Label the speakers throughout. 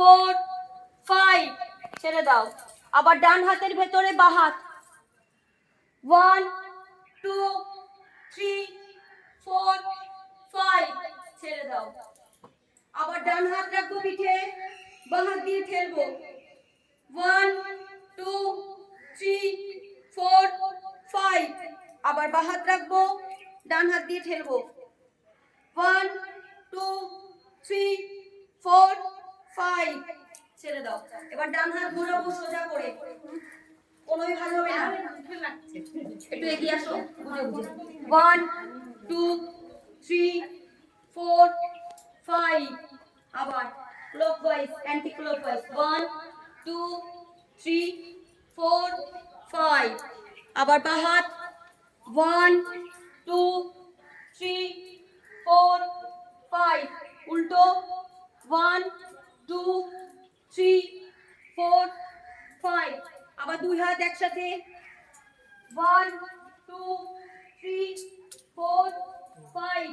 Speaker 1: 4 5 ছেড়ে দাও। আবার ডান হাতের ভেতরে বাঁ হাত 1 2 3 4 5 ছেড়ে দাও। আবার ডান হাত রাখবো পিঠে, বাঁ হাত দিয়ে ঠেলবো 1 2 3 4 5 আবার বাঁ হাত রাখবো, ডান হাত দিয়ে ঠেলবো 1 2 3 4 5 ছেড়ে দাও। এবার ডান হাত ঘোরাবো সোজা করে, কোনোই ভালো হবে না, একটু এগিয়ে আসো বুঝে বুঝে 1 2 3 4 5 আবার ক্লকওয়াইজ অ্যান্টি ক্লকওয়াইজ 1 2 3 4 5 আবার বাঁ হাত 1 2 3 4 5 উল্টো 1 2 3 4 5 আবার দুই হাত একসাথে 1 2 3 4 5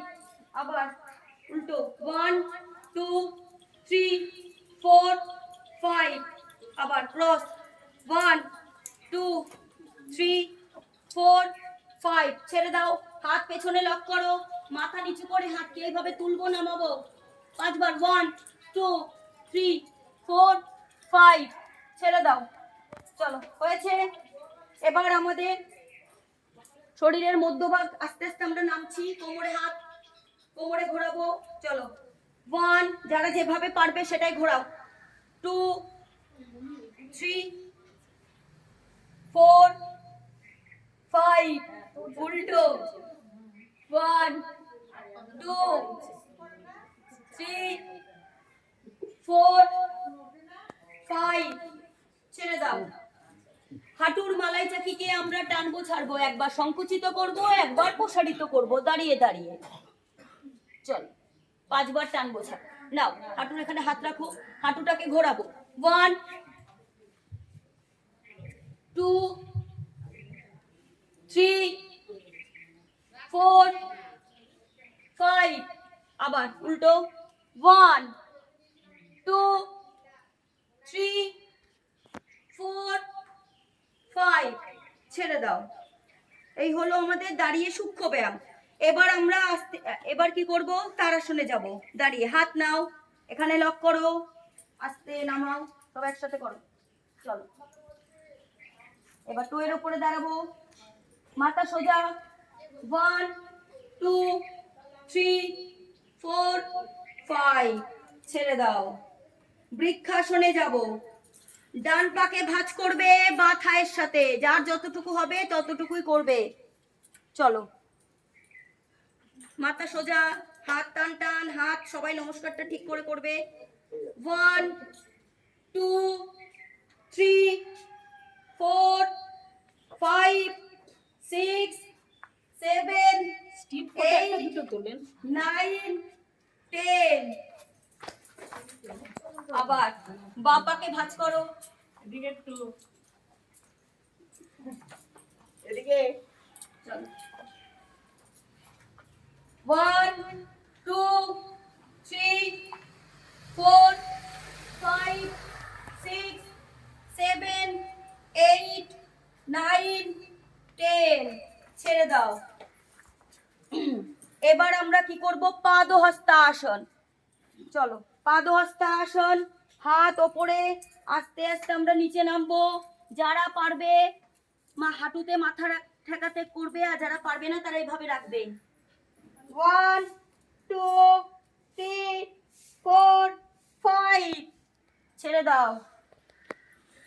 Speaker 1: আবার উল্টো 1 2 3 4 5 আবার ক্রস 1 2 3 4 5 ছেড়ে দাও। হাত পেছনে লক করো, মাথা নিচু করে হাতকে এইভাবে তুলবো নামাবো 5 বার 1 2 3 4 5 ছেড়ে দাও। চলো হয়েছে। এবার আমাদের শরীরের মধ্যভাগ আস্তে আস্তে আমরা নামছি, কোমরে হাত, কোমরে ঘোরাবো। চলো 1 যারা যেভাবে পারবে সেটাই ঘোরাও 2 3 4 5 উল্টো 1 2 3 4 5 ছেড়ে দাও। হাঁটুর মালাই চাকিকে আমরা টানবো ছাড়বো, একবার সংকুচিত করব, একবার প্রসারিত করব দাঁড়িয়ে দাঁড়িয়ে। চল 5 বার টানবো ছাড়। নাও হাঁটুর এখানে হাত রাখো, হাঁটুটাকে ঘোরাবো 1 2 3 4 5 আবার উল্টো 1 2 3 4 5 ছেড়ে দাও। এই হলো আমাদের দাঁড়িয়ে সূক্ষ্ম ব্যায়াম। এবার আমরা এবার কি করব, তারাসনে যাব। দাঁড়িয়ে হাত নাও, এখানে লক করো, আস্তে নামাও, সব একসাথে করো। চলো এবার টোয়ের উপরে দাঁড়াবো, মাথা সোজা 1 2 3 4 5 ছেড়ে দাও। বৃক্ষাসনে যাব, ডান পাকে ভাঁজ করবে বা থায়ের সাথে, যার যতটুকু হবে ততটুকুই করবে। চলো মাথা সোজা, হাত টান টান, হাত সবাই নমস্কারটা ঠিক করে করবে 1 2 3 4 5 6 7 8 9 10 আবার বাঁ পাকে ভাঁজ করো, এদিকে একটু এদিকে। চলো 1 2 3 4 5 6 7 8 9 10 ছেড়ে দাও। এবার আমরা কি করব, পাদহস্তাসন। চলো পাদহস্তাসন, হাত ওপরে, আস্তে আস্তে আমরা নিচে নামবো। যারা পারবে হাঁটুতে মাথা ঠেকাতে করবে, আর যারা পারবে না তারা এইভাবে রাখবে 1 2 3 4 5 ছেড়ে দাও।